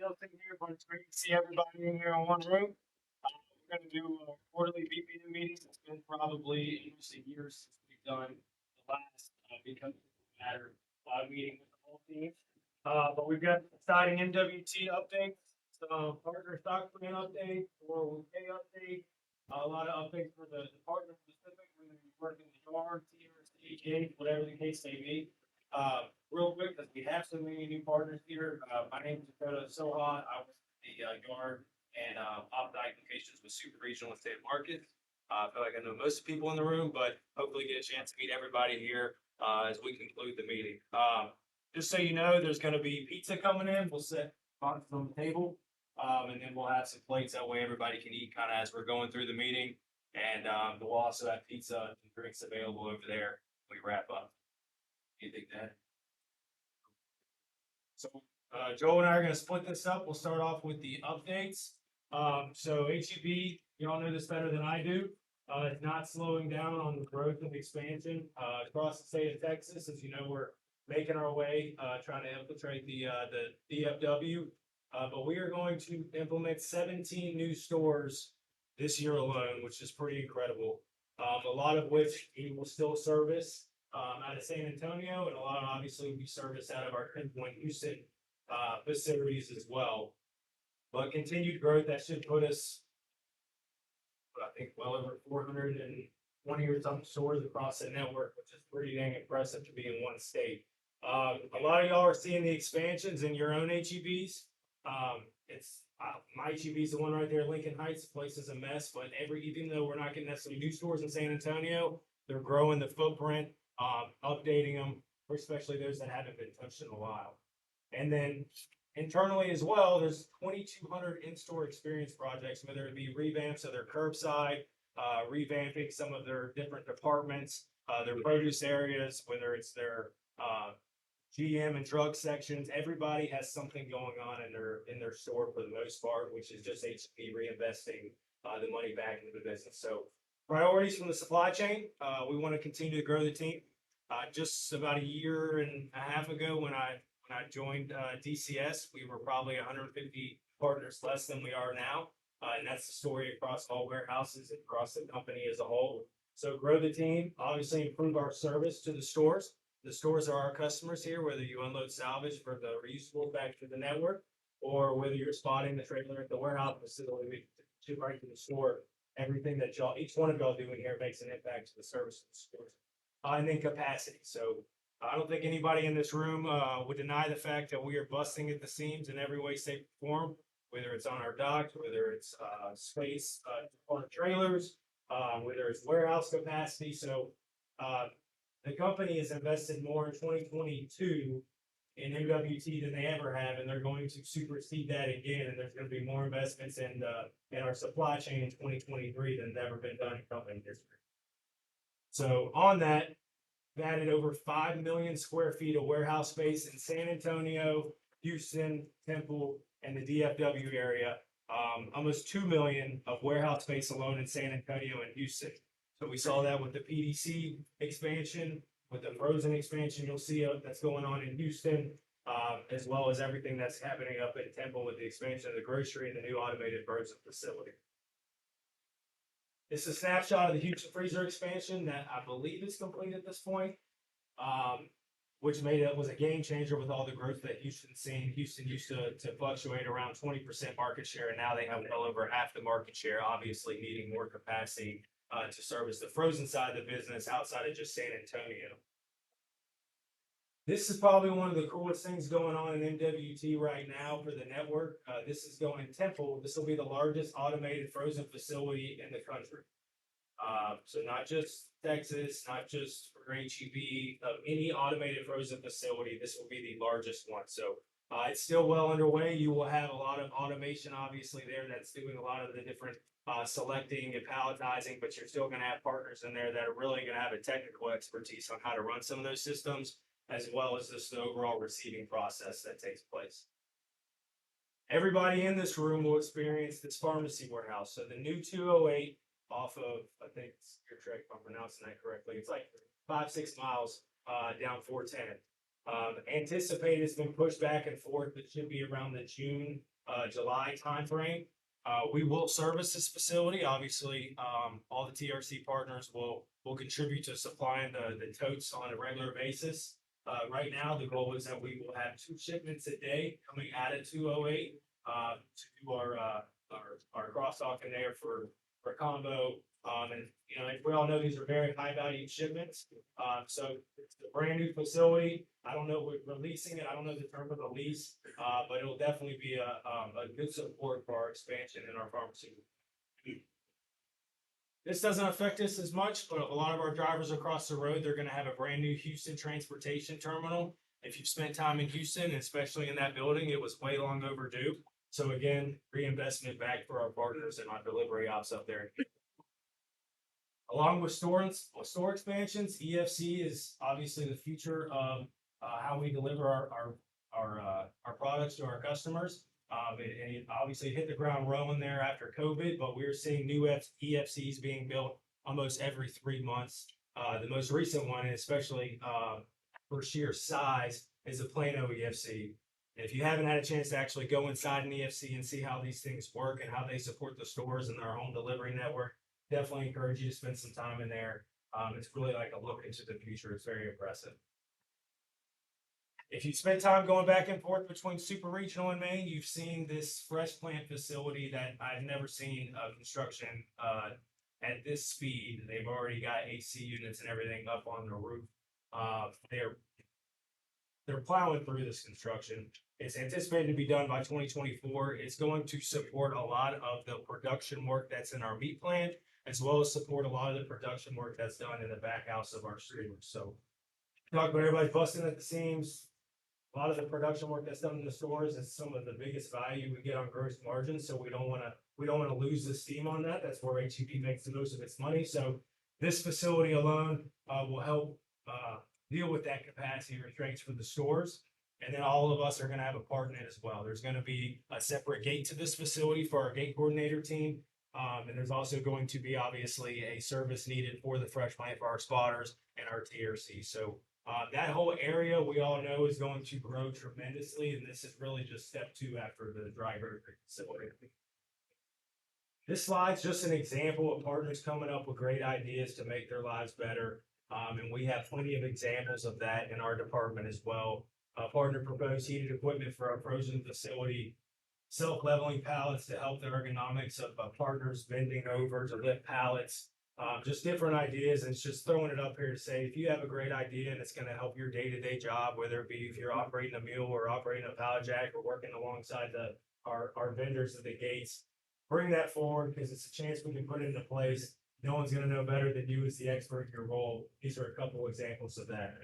Justin here, but it's great to see everybody in here in one room. We're going to do quarterly BPM meetings. It's been probably almost a year since we've done the last Become Matter meeting with the whole team. But we've got exciting MWT updates, some partner stock plan updates, 401k update, a lot of updates for the partner specific, whether you work in the yard, TRC, whatever the case may be. Real quick, because we have so many new partners here. My name is Dakota Soha. I was the yard and opt applications with Super Regional and State Markets. I feel like I know most people in the room, but hopefully get a chance to meet everybody here as we conclude the meeting. Just so you know, there's going to be pizza coming in. We'll set boxes on the table, and then we'll have some plates. That way, everybody can eat kind of as we're going through the meeting. And we'll also have pizza and drinks available over there when we wrap up. Anything to add? So Joe and I are going to split this up. We'll start off with the updates. So HEB, you all know this better than I do. It's not slowing down on the growth and expansion across the state of Texas. As you know, we're making our way, trying to infiltrate the DFW. But we are going to implement 17 new stores this year alone, which is pretty incredible. A lot of which we will still service out of San Antonio, and a lot obviously will be serviced out of our Pinpoint Houston facilities as well. But continued growth, that should put us, I think, well over 420 or something stores across the network, which is pretty dang impressive to be in one state. A lot of y'all are seeing the expansions in your own HEBs. It's my HEB is the one right there, Lincoln Heights. The place is a mess, but even though we're not getting necessarily new stores in San Antonio, they're growing the footprint, updating them, especially those that haven't been touched in a while. And then internally as well, there's 2,200 in-store experience projects, whether it be revamps of their curbside, revamping some of their different departments, their produce areas, whether it's their GM and drug sections. Everybody has something going on in their store for the most part, which is just HEB reinvesting the money back into the business. So priorities from the supply chain, we want to continue to grow the team. Just about a year and a half ago, when I joined DCS, we were probably 150 partners less than we are now. And that's the story across all warehouses and across the company as a whole. So grow the team, obviously improve our service to the stores. The stores are our customers here, whether you unload salvage for the reusable back to the network, or whether you're spotting the trailer at the warehouse facility to right to the store. Everything that each one of y'all doing here makes an impact to the service of the stores. And then capacity. So I don't think anybody in this room would deny the fact that we are busting at the seams in every way, shape, or form, whether it's on our docks, whether it's space on trailers, whether it's warehouse capacity. So the company has invested more in 2022 in MWT than they ever have, and they're going to supersede that again. And there's going to be more investments in our supply chain in 2023 than ever been done in company history. So on that, we've added over 5 million square feet of warehouse space in San Antonio, Houston, Temple, and the DFW area. Almost 2 million of warehouse space alone in San Antonio and Houston. So we saw that with the PDC expansion, with the frozen expansion you'll see that's going on in Houston, as well as everything that's happening up in Temple with the expansion of the grocery and the new automated frozen facility. It's a snapshot of the Houston freezer expansion that I believe is complete at this point, which was a game changer with all the growth that Houston's seen. Houston used to fluctuate around 20% market share, and now they have well over half the market share, obviously needing more capacity to service the frozen side of the business outside of just San Antonio. This is probably one of the coolest things going on in MWT right now for the network. This is going in Temple. This will be the largest automated frozen facility in the country. So not just Texas, not just for HEB, any automated frozen facility, this will be the largest one. So it's still well underway. You will have a lot of automation, obviously, there that's doing a lot of the different selecting and palletizing, but you're still going to have partners in there that are really going to have a technical expertise on how to run some of those systems, as well as just the overall receiving process that takes place. Everybody in this room will experience this pharmacy warehouse. So the new 208 off of, I think you're correct if I'm pronouncing that correctly, it's like 5-6 miles down 410. Anticipated it's been pushed back and forth. It should be around the June July timeframe. We will service this facility. Obviously, all the TRC partners will contribute to supplying the totes on a regular basis. Right now, the goal is that we will have 2 shipments a day coming out of 208 to do our cross-dock in there for combo. And you know, we all know these are very high value shipments. So it's a brand new facility. I don't know, we're releasing it. I don't know the term of the lease, but it'll definitely be a good support for our expansion in our pharmacy. This doesn't affect us as much, but a lot of our drivers across the road, they're gonna have a brand new Houston transportation terminal. If you've spent time in Houston, especially in that building, it was way long overdue. So again, reinvestment back for our partners and our delivery ops up there. Along with store expansions, EFC is obviously the future of how we deliver our products to our customers. And it obviously hit the ground rolling there after COVID, but we're seeing new EFCs being built almost every 3 months. The most recent one, especially for sheer size, is the Plano EFC. If you haven't had a chance to actually go inside an EFC and see how these things work and how they support the stores and their home delivery network, definitely encourage you to spend some time in there. It's really like a look into the future. It's very impressive. If you spend time going back and forth between Super Regional and Maine, you've seen this fresh plant facility that I've never seen construction at this speed. They've already got AC units and everything up on the roof. They're plowing through this construction. It's anticipated to be done by 2024. It's going to support a lot of the production work that's in our meat plant, as well as support a lot of the production work that's done in the back house of our stores. So talk about everybody busting at the seams. A lot of the production work that's done in the stores is some of the biggest value we get on gross margins. So we don't want to lose the steam on that. That's where HEB makes the most of its money. So this facility alone will help deal with that capacity restraints for the stores. And then all of us are going to have a part in it as well. There's going to be a separate gate to this facility for our gate coordinator team. And there's also going to be obviously a service needed for the fresh plant for our spotters and our TRC. So that whole area we all know is going to grow tremendously. And this is really just step 2 after the dry grocery facility. This slide's just an example of partners coming up with great ideas to make their lives better. And we have plenty of examples of that in our department as well. Partner proposed heated equipment for our frozen facility, self-leveling pallets to help the ergonomics of partners bending over to lift pallets. Just different ideas, and it's just throwing it up here to say, if you have a great idea and it's going to help your day-to-day job, whether it be if you're operating a mule or operating a pallet jack or working alongside our vendors at the gates, bring that forward because it's a chance we can put it into place. No one's going to know better than you as the expert in your role. These are a couple examples of that.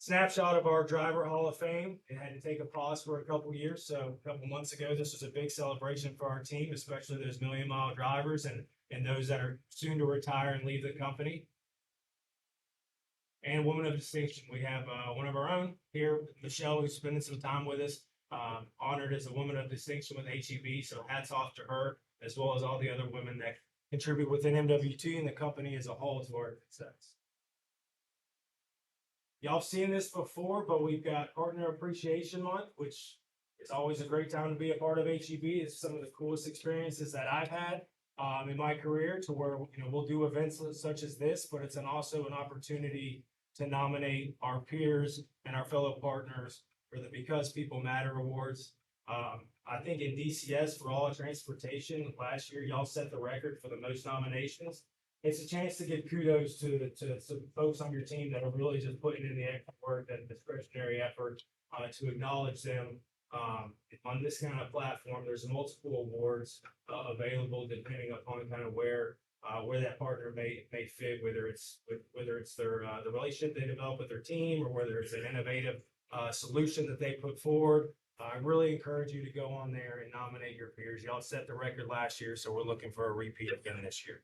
Snapshot of our driver hall of fame. It had to take a pause for a couple years. So a couple months ago, this was a big celebration for our team, especially those million-mile drivers and those that are soon to retire and leave the company. And woman of distinction. We have one of our own here, Michelle, who's spending some time with us, honored as a woman of distinction with HEB. So hats off to her, as well as all the other women that contribute within MWT and the company as a whole to our success. Y'all seen this before, but we've got Partner Appreciation Month, which is always a great time to be a part of HEB. It's some of the coolest experiences that I've had in my career, to where we'll do events such as this, but it's also an opportunity to nominate our peers and our fellow partners for the Because People Matter Awards. I think in DCS for all transportation last year, y'all set the record for the most nominations. It's a chance to give kudos to some folks on your team that are really just putting in the extra work and discretionary effort to acknowledge them on this kind of platform. There's multiple awards available depending upon kind of where that partner may fit, whether it's their the relationship they develop with their team, or whether it's an innovative solution that they put forward. I really encourage you to go on there and nominate your peers. Y'all set the record last year, so we're looking for a repeat again this year.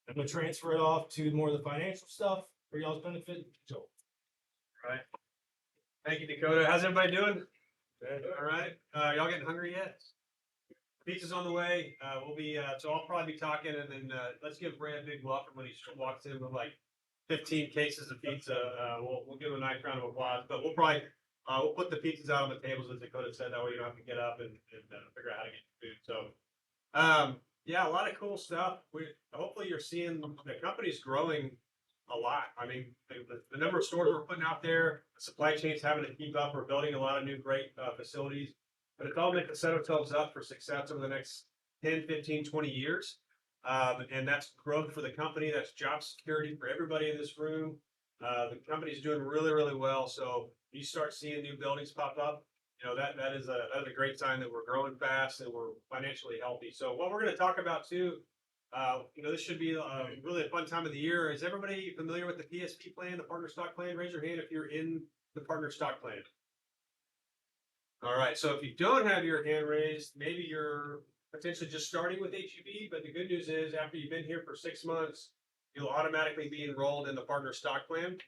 I'm gonna transfer it off to more of the financial stuff for y'all's benefit. Joel. All right. Thank you, Dakota. How's everybody doing? Good. All right. Y'all getting hungry yet? Pizza's on the way. We'll be so I'll probably be talking, and then let's give Brad a big welcome when he walks in with like 15 cases of pizza. We'll give him a nice round of applause. But We'll put the pizzas out on the tables, as Dakota said, that way you don't have to get up and figure out how to get your food. So, yeah, a lot of cool stuff. Hopefully you're seeing the company's growing a lot. I mean, the number of stores we're putting out there, the supply chain's having to keep up. We're building a lot of new great facilities, but it's all meant to set ourselves up for success over the next 10, 15, 20 years. And that's growth for the company. That's job security for everybody in this room. The company's doing really, really well. So you start seeing new buildings pop up, that is a great sign that we're growing fast and we're financially healthy. So what we're going to talk about too, this should be really a fun time of the year. Is everybody familiar with the PSP plan, the partner stock plan? Raise your hand if you're in the partner stock plan. All right. So if you don't have your hand raised, maybe you're potentially just starting with HEB, but the good news is after you've been here for 6 months, you'll automatically be enrolled in the partner stock plan.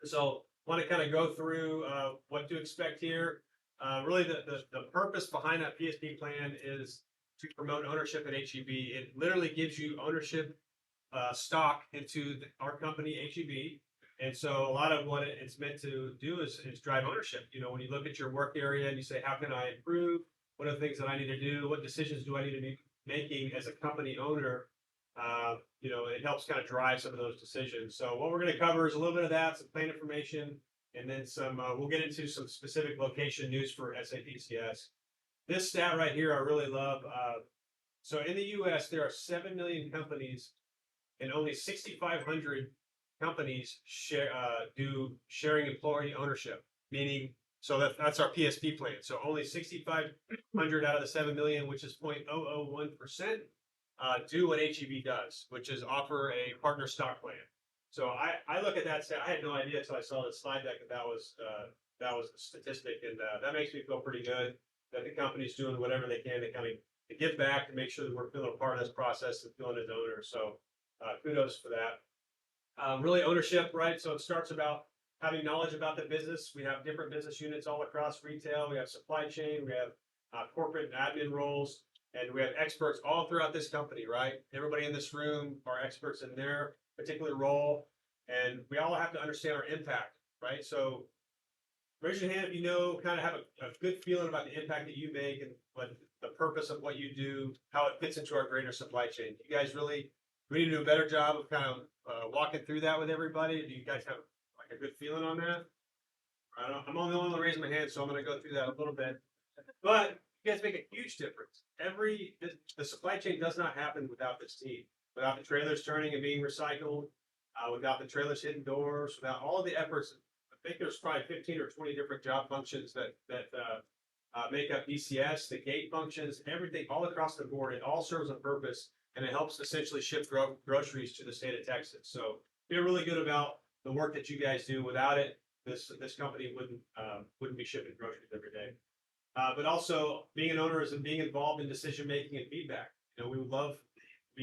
So want to kind of go through what to expect here. Really, the purpose behind that PSP plan is to promote ownership at HEB. It literally gives you ownership stock into our company, HEB. And so a lot of what it's meant to do is drive ownership. When you look at your work area and you say, how can I improve? What are the things that I need to do? What decisions do I need to be making as a company owner? It helps kind of drive some of those decisions. So what we're going to cover is a little bit of that, some plan information, and then we'll get into some specific location news for SAPCS. This stat right here, I really love. So in the US, there are 7 million companies and only 6,500 companies do sharing employee ownership, meaning, so that's our PSP plan. So only 6,500 out of the 7 million, which is 0.001%, do what HEB does, which is offer a partner stock plan. So I look at that stat. I had no idea until I saw the slide deck that was the statistic, and that makes me feel pretty good that the company's doing whatever they can to kind of give back to make sure that we're feeling a part of this process and feeling as owners. So kudos for that. Really ownership, right? So it starts about having knowledge about the business. We have different business units all across retail. We have supply chain. We have corporate and admin roles. And we have experts all throughout this company, right? Everybody in this room are experts in their particular role. And we all have to understand our impact, right? So raise your hand if you kind of have a good feeling about the impact that you make and what the purpose of what you do, how it fits into our greater supply chain. You guys we need to do a better job of kind of walking through that with everybody. Do you guys have like a good feeling on that? I'm only the one that raised my hand, so I'm going to go through that a little bit. But you guys make a huge difference. The supply chain does not happen without this team, without the trailers turning and being recycled, without the trailers hitting doors, without all the efforts. I think there's probably 15 or 20 different job functions that make up DCS, the gate functions, everything all across the board. It all serves a purpose, and it helps essentially ship groceries to the state of Texas. So feel really good about the work that you guys do. Without it, this company wouldn't be shipping groceries every day. But also being an owner is being involved in decision making and feedback. We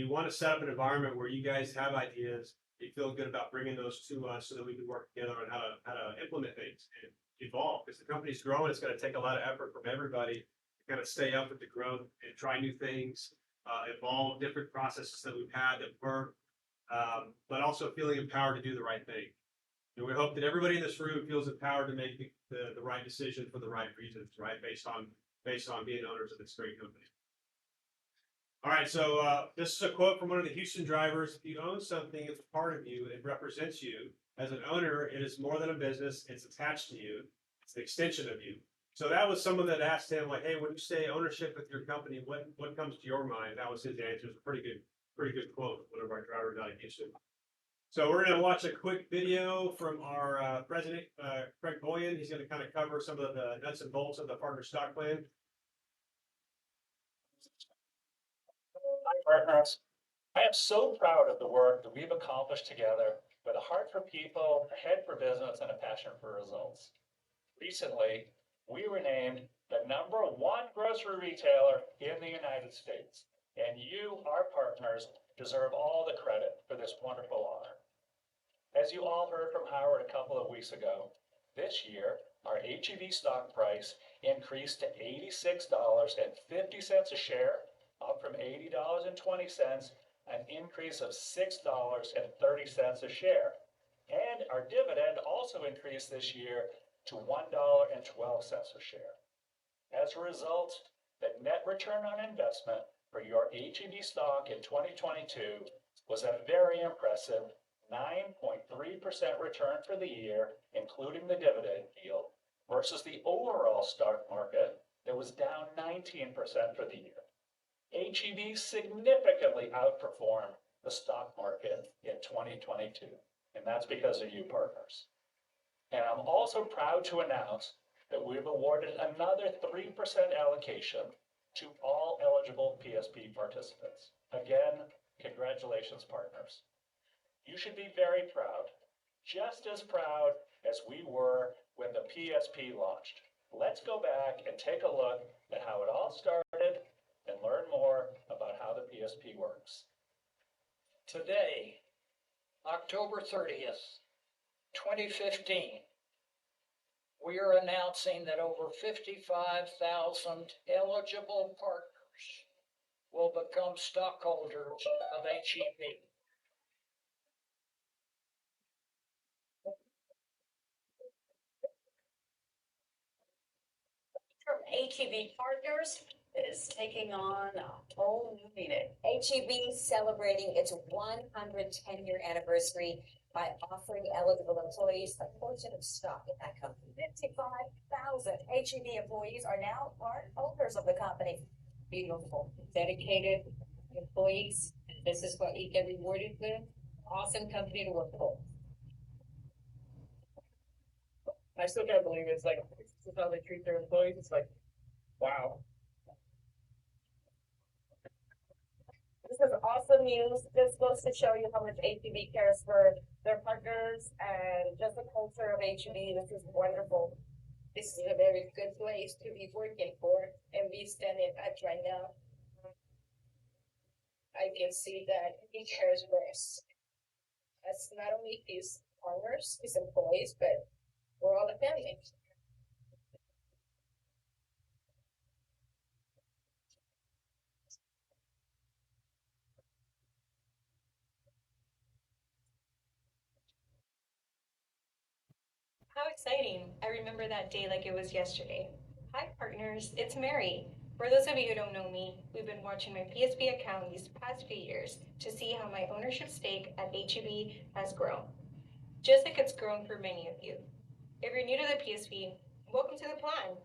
want to set up an environment where you guys have ideas. You feel good about bringing those to us so that we can work together on how to implement things and evolve. Because the company's growing, it's going to take a lot of effort from everybody to kind of stay up with the growth and try new things, evolve different processes that we've had that work, but also feeling empowered to do the right thing. And we hope that everybody in this room feels empowered to make the right decision for the right reasons, right? Based on being owners of this great company. All right, so this is a quote from one of the Houston drivers. If you own something, it's a part of you. It represents you. As an owner, it is more than a business. It's attached to you. It's the extension of you. So that was someone that asked him, like, hey, when you say ownership with your company, what comes to your mind? That was his answer. It's a pretty good quote from one of our drivers out of Houston. So we're going to watch a quick video from our president, Craig Boyan. He's going to kind of cover some of the nuts and bolts of the partner stock plan. Hi, partners. I am so proud of the work that we've accomplished together with a heart for people, a head for business, and a passion for results. Recently, we were named the #1 grocery retailer in the United States, and you, our partners, deserve all the credit for this wonderful honor. As you all heard from Howard a couple of weeks ago, this year, our HEB stock price increased to $86.50 a share, up from $80.20, an increase of $6.30 a share. And our dividend also increased this year to $1.12 a share. As a result, the net return on investment for your HEB stock in 2022 was a very impressive 9.3% return for the year, including the dividend yield, versus the overall stock market that was down 19% for the year. HEB significantly outperformed the stock market in 2022, and that's because of you partners. And I'm also proud to announce that we've awarded another 3% allocation to all eligible PSP participants. Again, congratulations, partners. You should be very proud, just as proud as we were when the PSP launched. Let's go back and take a look at how it all started and learn more about how the PSP works. Today, October 30th, 2015, we are announcing that over 55,000 eligible partners will become stockholders of HEB. From HEB Partners is taking on a whole new meaning. HEB celebrating its 110-year anniversary by offering eligible employees a portion of stock in that company. 55,000 HEB employees are now part owners of the company. Beautiful, dedicated employees. This is what we get rewarded with. Awesome company to work for. I still can't believe it's like, this is how they treat their employees. It's like, wow. This is awesome news. This goes to show you how much HEB cares for their partners and just the culture of HEB. This is wonderful. This is a very good place to be working for, and we stand in at right now. I can see that he cares for us. That's not only his owners, his employees, but we're all a family. How exciting. I remember that day like it was yesterday. Hi partners, it's Mary. For those of you who don't know me, we've been watching my PSP account these past few years to see how my ownership stake at HEB has grown. Just like it's grown for many of you. If you're new to the PSP, welcome to the plan.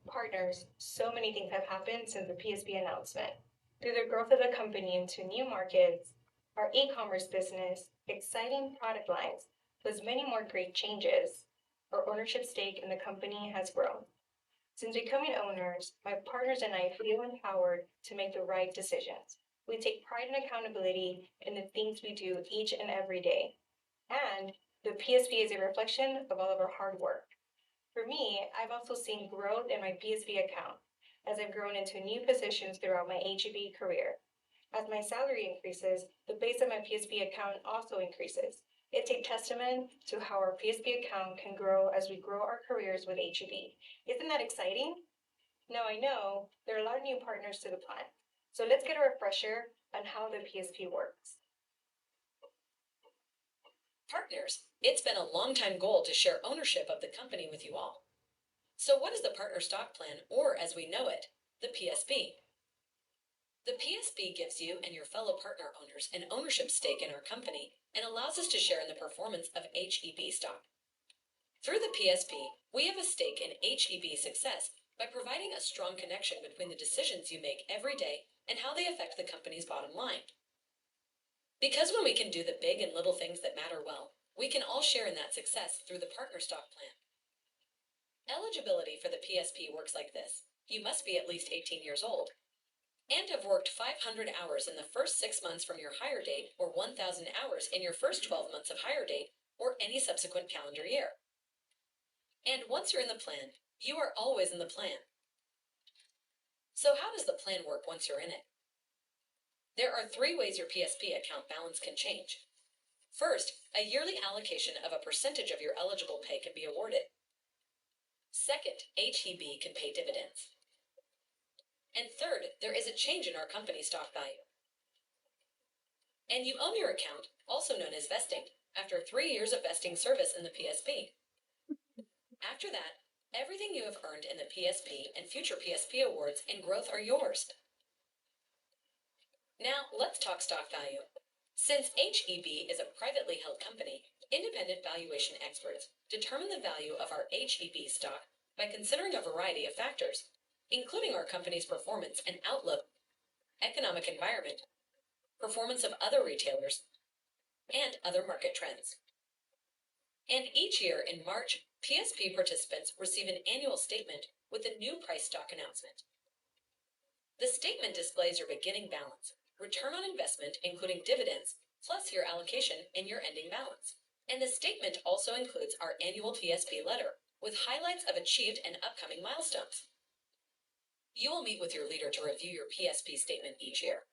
Partners, so many things have happened since the PSP announcement. Through the growth of the company into new markets, our e-commerce business, exciting product lines, plus many more great changes, our ownership stake in the company has grown. Since becoming owners, my partners and I feel empowered to make the right decisions. We take pride and accountability in the things we do each and every day. And the PSP is a reflection of all of our hard work. For me, I've also seen growth in my PSP account as I've grown into new positions throughout my HEB career. As my salary increases, the base of my PSP account also increases. It's a testament to how our PSP account can grow as we grow our careers with HEB. Isn't that exciting? Now I know there are a lot of new partners to the plan. So let's get a refresher on how the PSP works. Partners, it's been a long-time goal to share ownership of the company with you all. So what is the Partner Stock Plan, or as we know it, the PSP? The PSP gives you and your fellow partner owners an ownership stake in our company and allows us to share in the performance of HEB stock. Through the PSP, we have a stake in HEB success by providing a strong connection between the decisions you make every day and how they affect the company's bottom line. Because when we can do the big and little things that matter well, we can all share in that success through the Partner Stock Plan. Eligibility for the PSP works like this. You must be at least 18 years old and have worked 500 hours in the first 6 months from your hire date, or 1,000 hours in your first 12 months of hire date, or any subsequent calendar year. And once you're in the plan, you are always in the plan. So how does the plan work once you're in it? There are 3 ways your PSP account balance can change. First, a yearly allocation of a percentage of your eligible pay can be awarded. Second, HEB can pay dividends. And third, there is a change in our company stock value. And you own your account, also known as vesting, after 3 years of vesting service in the PSP. After that, everything you have earned in the PSP and future PSP awards and growth are yours. Now, let's talk stock value. Since HEB is a privately held company, independent valuation experts determine the value of our HEB stock by considering a variety of factors, including our company's performance and outlook, economic environment, performance of other retailers, and other market trends. And each year in March, PSP participants receive an annual statement with a new price stock announcement. The statement displays your beginning balance, return on investment including dividends, plus your allocation and your ending balance. And the statement also includes our annual PSP letter with highlights of achieved and upcoming milestones. You will meet with your leader to review your PSP statement each year.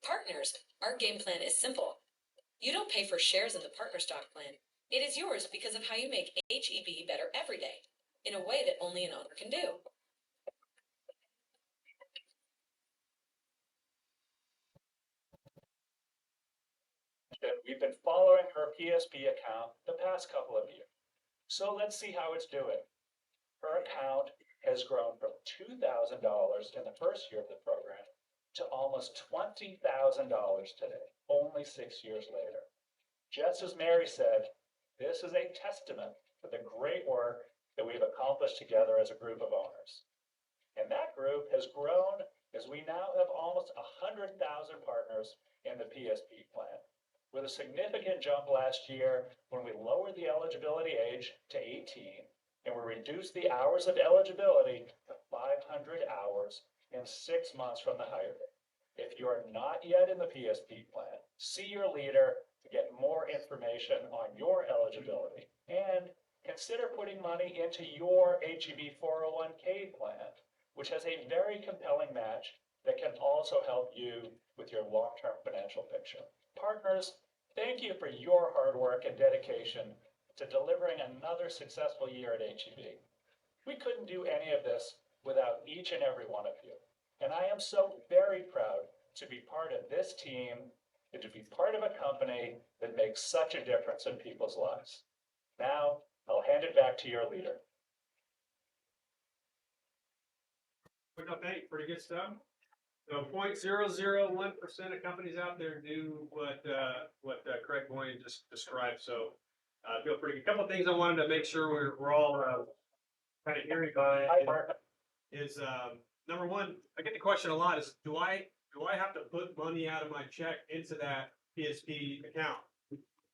Partners, our game plan is simple. You don't pay for shares in the partner stock plan. It is yours because of how you make HEB better every day, in a way that only an owner can do. We've been following her PSP account the past couple of years. So let's see how it's doing. Her account has grown from $2,000 in the first year of the program to almost $20,000 today, only 6 years later. Just as Mary said, this is a testament to the great work that we've accomplished together as a group of owners. And that group has grown as we now have almost 100,000 partners in the PSP plan, with a significant jump last year when we lowered the eligibility age to 18 and we reduced the hours of eligibility to 500 hours in 6 months from the hire date. If you are not yet in the PSP plan, see your leader to get more information on your eligibility and consider putting money into your HEB 401k plan, which has a very compelling match that can also help you with your long-term financial picture. Partners, thank you for your hard work and dedication to delivering another successful year at HEB. We couldn't do any of this without each and every one of you. And I am so very proud to be part of this team and to be part of a company that makes such a difference in people's lives. Now, I'll hand it back to your leader. Quick update, pretty good stuff. So 0.001% of companies out there do what Craig Boyne just described. So I feel pretty good. A couple of things I wanted to make sure we're all kind of hearing by is number one, I get the question a lot is do I have to put money out of my check into that PSP account?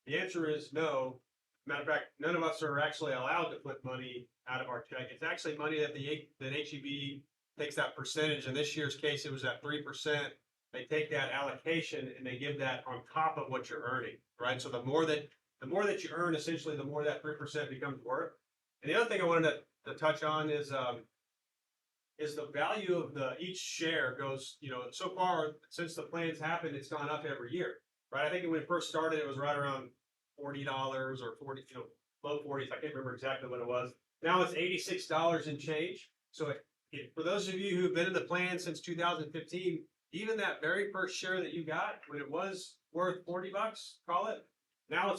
The answer is no. Matter of fact, none of us are actually allowed to put money out of our check. It's actually money that that HEB takes that percentage. In this year's case, it was at 3%. They take that allocation and they give that on top of what you're earning, right? So the more that you earn, essentially, the more that 3% becomes worth. And the other thing I wanted to touch on is the value of each share goes, so far since the plans happened, it's gone up every year, right? I think when it first started, it was right around $40 or 40, low 40s. I can't remember exactly what it was. Now it's $86 and change. So for those of you who've been in the plan since 2015, even that very first share that you got when it was worth $40, call it, now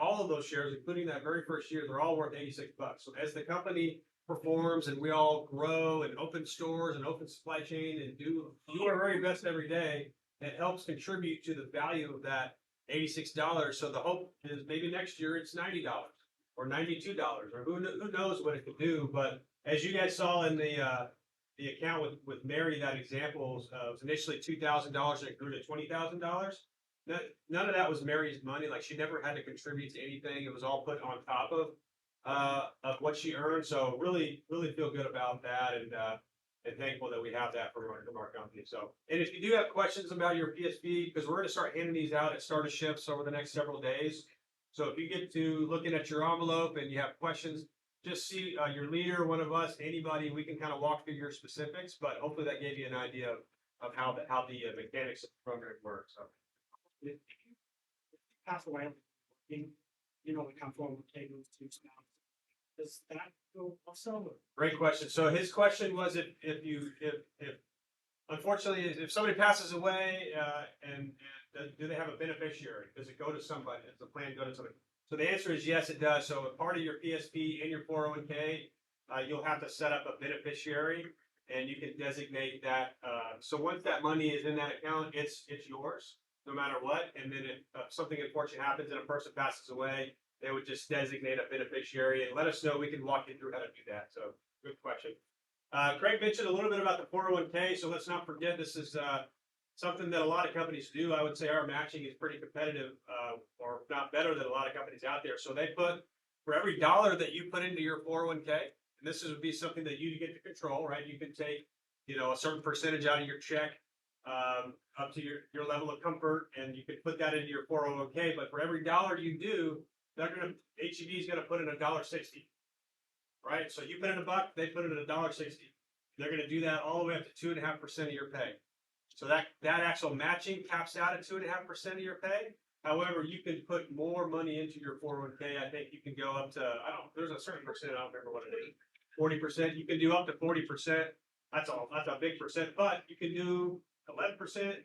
all of those shares, including that very first year, they're all worth $86. So as the company performs and we all grow and open stores and open supply chain and do our very best every day, it helps contribute to the value of that $86. So the hope is maybe next year it's $90 or $92 or who knows what it could do. But as you guys saw in the account with Mary, that example was initially $2,000 and it grew to $20,000. None of that was Mary's money. Like she never had to contribute to anything. It was all put on top of what she earned. So really, really feel good about that and thankful that we have that from our company. So, and if you do have questions about your PSP, because we're going to start handing these out at start of shifts over the next several days. So if you get to looking at your envelope and you have questions, just see your leader, one of us, anybody, we can kind of walk through your specifics, but hopefully that gave you an idea of how the mechanics of the program works. So. If you pass away, we come forward with tables to now. Does that go also? Great question. So his question was if unfortunately if somebody passes away and do they have a beneficiary? Does it go to somebody? Does the plan go to somebody? So the answer is yes, it does. So a part of your PSP and your 401k, you'll have to set up a beneficiary and you can designate that. So once that money is in that account, it's yours no matter what. And then if something unfortunate happens and a person passes away, they would just designate a beneficiary and let us know. We can walk you through how to do that. So good question. Craig mentioned a little bit about the 401k. So let's not forget, this is something that a lot of companies do. I would say our matching is pretty competitive, or not better than a lot of companies out there. So they put, for every dollar that you put into your 401k, and this would be something that you get to control, right? You can take, a certain percentage out of your check, up to your level of comfort, and you can put that into your 401k. But for every dollar you do, HEB is gonna put in $1.60, right? So you put in $1, they put in $1.60. They're gonna do that all the way up to 2.5% of your pay. So that actual matching caps out at 2.5% of your pay. However, you can put more money into your 401k. I think you can go up to, there's a certain percent, I don't remember what it is, 40%. You can do up to 40%. That's a big percent, but you can do 11%, 8%,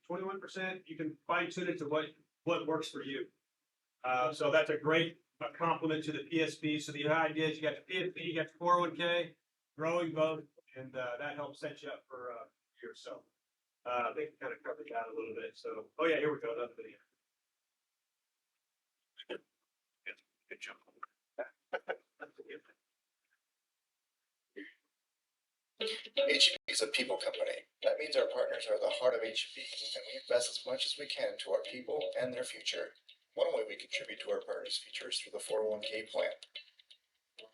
21%. You can fine tune it to what works for you. So that's a great compliment to the PSP. So the idea is you got the PSP, you got the 401k, growing both, and that helps set you up for years. So I think we kind of covered that a little bit. So, oh yeah, here we go, another video. Good job. HEB is a people company. That means our partners are the heart of HEB, and we invest as much as we can into our people and their future. One way we contribute to our partners' future is through the 401k plan.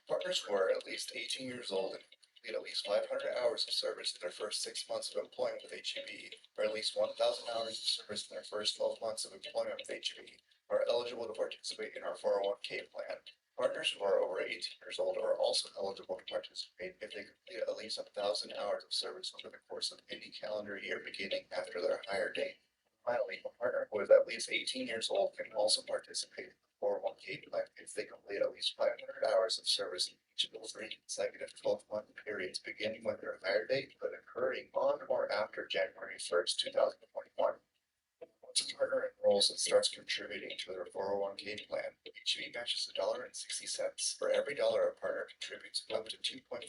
Partners who are at least 18 years old and complete at least 500 hours of service in their first 6 months of employment with HEB, or at least 1,000 hours of service in their first 12 months of employment with HEB, are eligible to participate in our 401k plan. Partners who are over 18 years old are also eligible to participate if they complete at least 1,000 hours of service over the course of any calendar year beginning after their hire date. Finally, a partner who is at least 18 years old can also participate in the 401k plan if they complete at least 500 hours of service in each of the 3 consecutive 12-month periods beginning with their hire date but occurring on or after January 1st, 2021. Once a partner enrolls and starts contributing to their 401k plan, HEB matches $1.60 for every dollar a partner contributes, up to 2.5%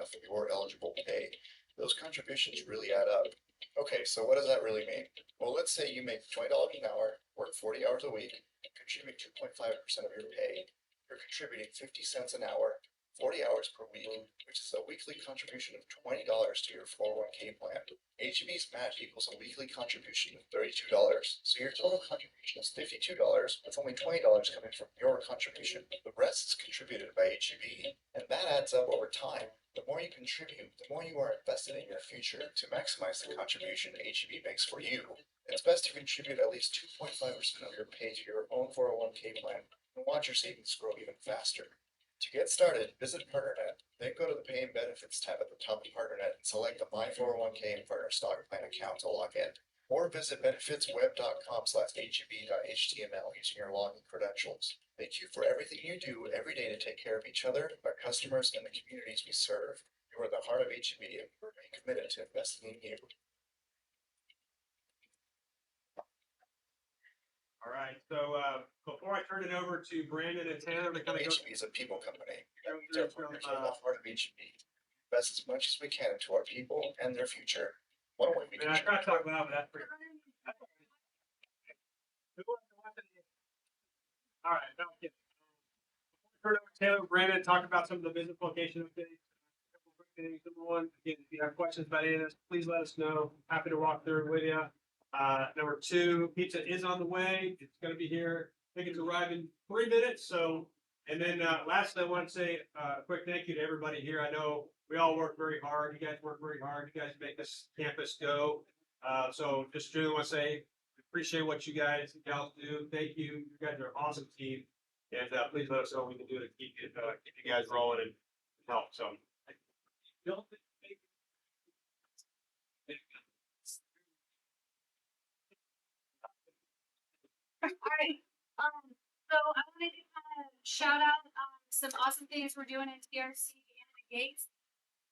of your eligible pay. Those contributions really add up. Okay, so what does that really mean? Well, let's say you make $20 an hour, work 40 hours a week, and contribute 2.5% of your pay. You're contributing 50 cents an hour, 40 hours per week, which is a weekly contribution of $20 to your 401k plan. HEB's match equals a weekly contribution of $32. So your total contribution is $52, with only $20 coming from your contribution. The rest is contributed by HEB, and that adds up over time. The more you contribute, the more you are invested in your future. To maximize the contribution HEB makes for you, it's best to contribute at least 2.5% of your pay to your own 401k plan and watch your savings grow even faster. To get started, visit PartnerNet, then go to the Pay and Benefits tab at the top of PartnerNet and select the My 401k and Partner Stock Plan account to log in. Or visit benefitsweb.com/heb.html using your login credentials. Thank you for everything you do every day to take care of each other, our customers, and the communities we serve. You are the heart of HEB, and we remain committed to investing in you. All right, so before I turn it over to Brandon and Tanner to kind of go. HEB is a people company. That means our partners are the heart of HEB. Invest as much as we can into our people and their future. One way we can. I try to talk loud, but that's pretty. All right, now I'm kidding. Turn over to Taylor, Brandon, talk about some of the business location updates. Couple quick things. Number one, again, if you have questions about any of this, please let us know. Happy to walk through it with you. Number two, pizza is on the way. It's going to be here. I think it's arriving in 3 minutes. So, and then lastly, I want to say a quick thank you to everybody here. I know we all work very hard. You guys work very hard. You guys make this campus go. So just really want to say, appreciate what you guys and gals do. Thank you. You guys are an awesome team. And please let us know what we can do to keep you guys rolling and help. So. Alright, so I wanted to kind of shout out, some awesome things we're doing at TRC and the Gates.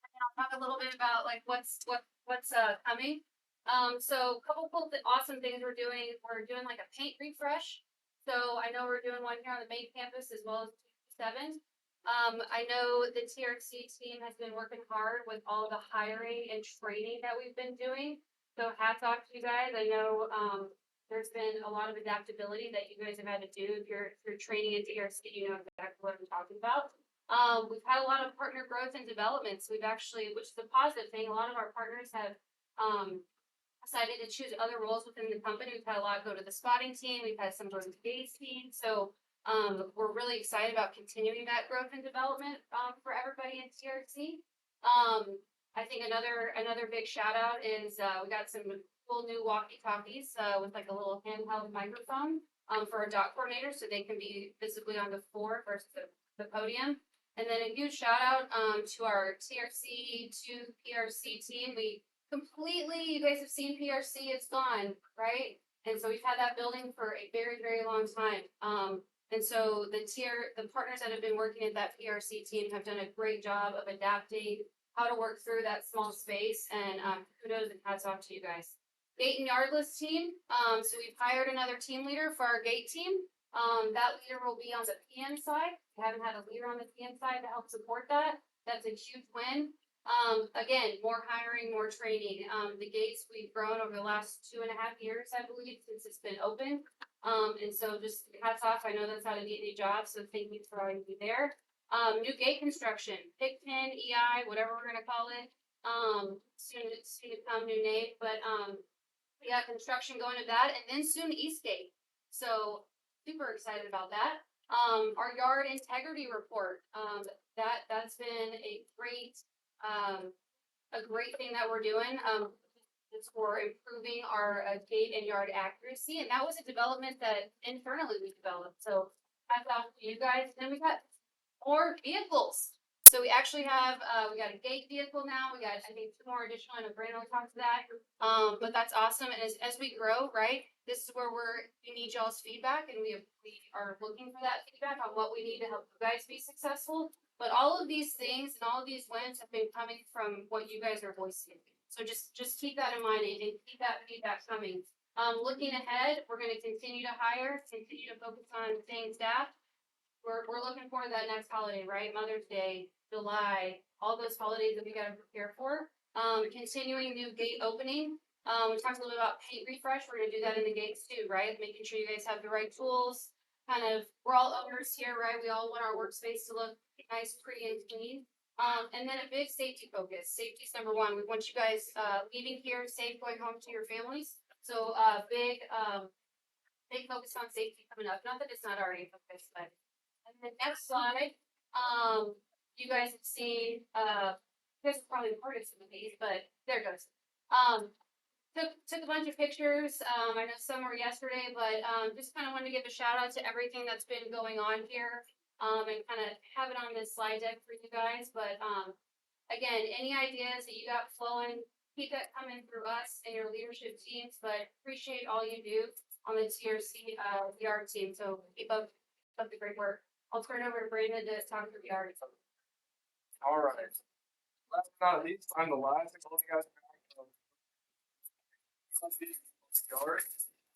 And I'll talk a little bit about like what's coming. So a couple cool awesome things we're doing like a paint refresh. So I know we're doing one here on the main campus as well as 7. I know the TRC team has been working hard with all the hiring and training that we've been doing. So hats off to you guys. I know, there's been a lot of adaptability that you guys have had to do. If you're training at TRC, you know exactly what I'm talking about. We've had a lot of partner growth and developments. We've actually, which is a positive thing, a lot of our partners have, decided to choose other roles within the company. We've had a lot go to the spotting team. We've had some go to the gates team. So, we're really excited about continuing that growth and development, for everybody in TRC. I think another big shout out is, we got some cool new walkie-talkies, with like a little handheld microphone, for our dock coordinators, so they can be visibly on the floor versus the podium. And then a huge shout out, to our TRC to PRC team. You guys have seen PRC, it's gone, right? And so we've had that building for a very, very long time. And so the partners that have been working at that PRC team have done a great job of adapting how to work through that small space, and kudos and hats off to you guys. Gate and yardless team, so we've hired another team leader for our gate team. That leader will be on the PM side. We haven't had a leader on the PM side to help support that. That's a huge win. Again, more hiring, more training. The gates we've grown over the last 2.5 years, I believe, since it's been open. And so just hats off. I know that's not an easy job, so thank you for all you do there. New gate construction, PIC-10, EI, whatever we're gonna call it. Soon to come, new name, but we got construction going to that, and then soon Eastgate. So super excited about that. Our yard integrity report, that's been a great thing that we're doing. It's for improving our gate and yard accuracy, and that was a development that internally we developed. So hats off to you guys. And then we got more vehicles. So we actually have, we got a gate vehicle now. We got, I think, 2 more additional, and Brandon will talk to that. But that's awesome. And as we grow, right, this is where we need y'all's feedback, and we are looking for that feedback on what we need to help you guys be successful. But all of these things and all of these wins have been coming from what you guys are voicing. So just keep that in mind and keep that feedback coming. Looking ahead, we're going to continue to hire, continue to focus on staying staffed. We're looking forward to that next holiday, right? Mother's Day, July, all those holidays that we got to prepare for. Continuing new gate opening. We talked a little bit about paint refresh. We're going to do that in the gates too, right? Making sure you guys have the right tools. We're all owners here, right? We all want our workspace to look nice, pretty, and clean. And then a big safety focus. Safety is number 1. We want you guys leaving here safe, going home to your families. So big focus on safety coming up. Not that it's not already focused, but. And the next slide, you guys have seen, you guys have probably heard of some of these, but there it goes. Took a bunch of pictures. I know some were yesterday, but just kind of wanted to give a shout out to everything that's been going on here. And kind of have it on this slide deck for you guys. But again, any ideas that you got flowing, keep that coming through us and your leadership teams. But appreciate all you do on the TRC VR team. So keep up the great work. I'll turn it over to Brandon to talk through the art. All right. Last but not least, I'm the last of all you guys.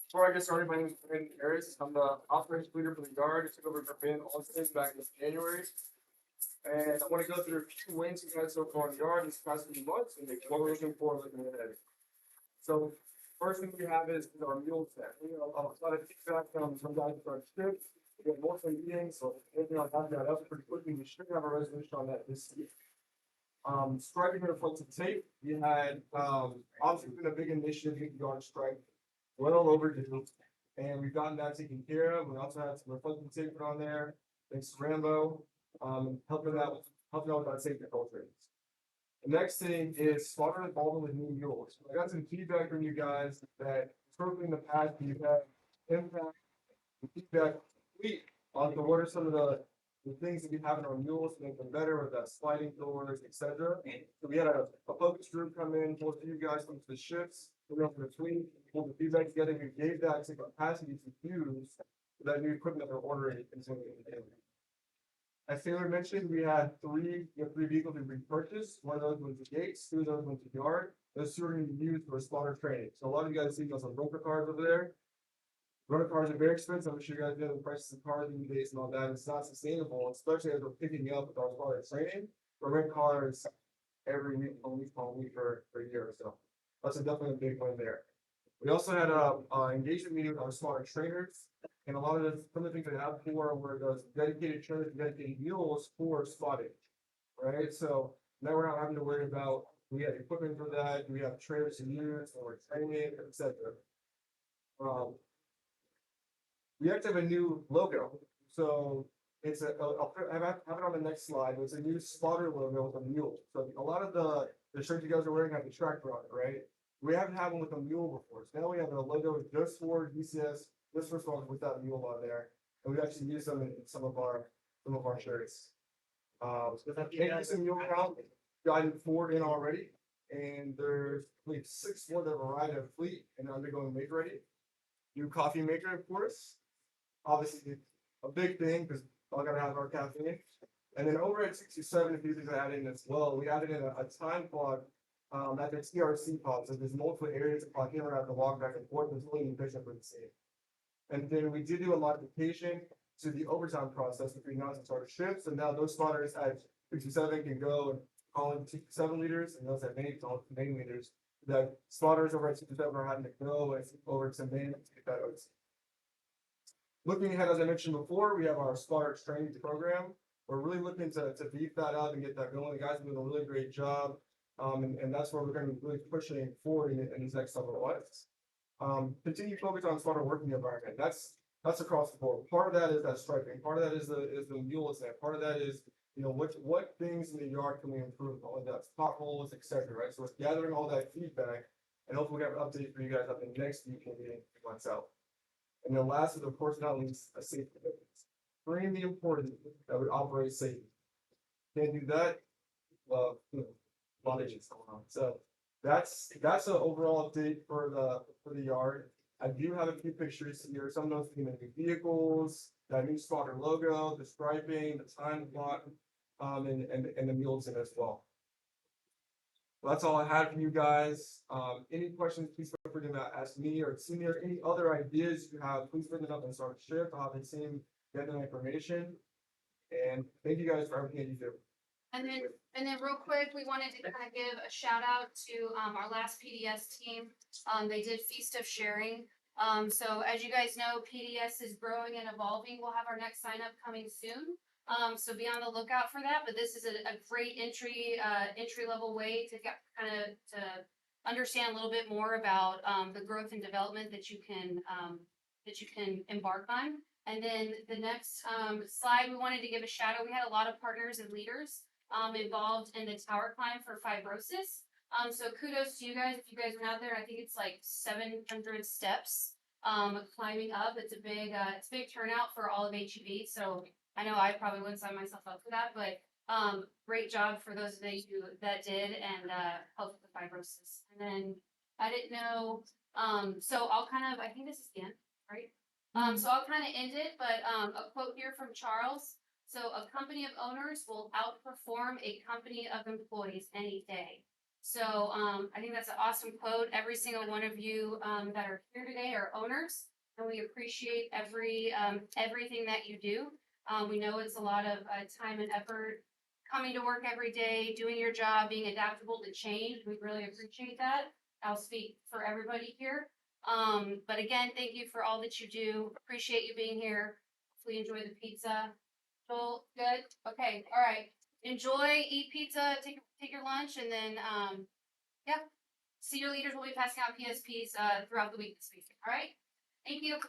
Before I get started, my name is Ben Harris. I'm the operations leader for the yard. I took over for Ben Austin back in January. And I want to go through a few wins you guys so far in the yard these past few months and what we're looking for looking ahead. So first thing we have is our mule set. We have a lot of feedback from guys who are strips. We have multiple meetings, so anything on that up pretty quickly. We should have a resolution on that this year. Striping reflective tape. We had obviously been a big initiative in the yard stripe, well overdue, and we've gotten that taken care of. We also had some reflective tape put on there. Thanks to Rambo, helping out with that safety culture. The next thing is spotter involvement with new mules. I got some feedback from you guys that historically in the past you've had impact and feedback on what are some of the things that we have in our mules to make them better, with that sliding doors, etc. So we had a focus group come in, both of you guys into the shifts, we went through the tweet, pulled the feedback together, we gave that to capacity to use for that new equipment that we're ordering. As Taylor mentioned, we had three vehicles we repurchased. One of those went to gates, 2 of those went to yard. Those 2 are going to be used for spotter training. So a lot of you guys see those on broker cars over there. Rental cars are very expensive. I'm sure you guys know the prices of cars these days and all that. It's not sustainable, especially as we're picking up with our spotter training. We rent cars every week, for a year or so. That's definitely a big one there. We also had a engagement meeting with our smarter trainers, and a lot of some of the things they have for were those dedicated trainers, dedicated mules for spotting, right? So now we're not having to worry about, we have equipment for that, we have trainers to use, or training, etc. We actually have a new logo, so it's have it on the next slide. It's a new spotter logo with a mule. So a lot of the shirts you guys are wearing have the tractor on it, right? We haven't had one with a mule before. So now we have a logo just for DCS, just for spotters with that mule on there, and we actually use them in some of our shirts. Increasing mule count, gotten 4 in already, and there's I believe 6 more that have arrived at fleet and undergoing make ready. New coffee maker, of course. Obviously, a big thing because all gotta have our caffeine. And then over at 67, a few things I added in as well. We added in a time clock at the TRC pod. So there's multiple areas of clock in or out to walk back and forth. It's really efficient for the same. And then we did do a modification to the overtime process between now and start of shifts. And now those spotters at 67 can go and call in 7 liters, and those at main call in 9 liters. The spotters over at 67 are having to go over to main to get that OT. Looking ahead, as I mentioned before, we have our spotter training program. We're really looking to beef that up and get that going. The guys are doing a really great job. And that's where we're going to be really pushing forward in these next several months. Continue focus on spotter working environment. That's across the board. Part of that is that striping. Part of that is the mule ascent. Part of that is, you know, what things in the yard can we improve? All of that's potholes, etc. Right. So we're gathering all that feedback, and hopefully we have an update for you guys up in the next meeting 2 months out. And then last, of course, not least, a safety. Extremely important that we operate safely. Can't do that. Well, you know, a lot of issues going on. So that's an overall update for the yard. I do have a few pictures here. Some of those being the new vehicles, that new spotter logo, the striping, the time clock, and the mules in as well. Well, that's all I had for you guys. Any questions, please feel free to ask me or see me, or any other ideas you have, please bring it up and start a shift. I'll have the team get the information. And thank you guys for everything you do. And then real quick, we wanted to kind of give a shout out to our last PDS team. They did Feast of Sharing. So as you guys know, PDS is growing and evolving. We'll have our next sign up coming soon. So be on the lookout for that. But this is a great entry level way to get to understand a little bit more about the growth and development that you can embark on. And then the next slide, we wanted to give a shout out. We had a lot of partners and leaders involved in the tower climb for fibrosis. So kudos to you guys. If you guys went out there, I think it's like 700 steps climbing up. It's a big turnout for all of HEB. So I know I probably wouldn't sign myself up for that, but great job for those of you that did and helped with the fibrosis. And then I didn't know, so I'll I think this is the end, right? So I'll kind of end it, but a quote here from Charles. So a company of owners will outperform a company of employees any day. So I think that's an awesome quote. Every single one of you that are here today are owners, and we appreciate everything that you do. We know it's a lot of time and effort coming to work every day, doing your job, being adaptable to change. We really appreciate that. I'll speak for everybody here. But again, thank you for all that you do. Appreciate you being here. Hopefully enjoy the pizza. Joel, good? Okay, all right. Enjoy, eat pizza, take your lunch, and then yeah. Senior leaders will be passing out PSPs throughout the week this week. All right? Thank you.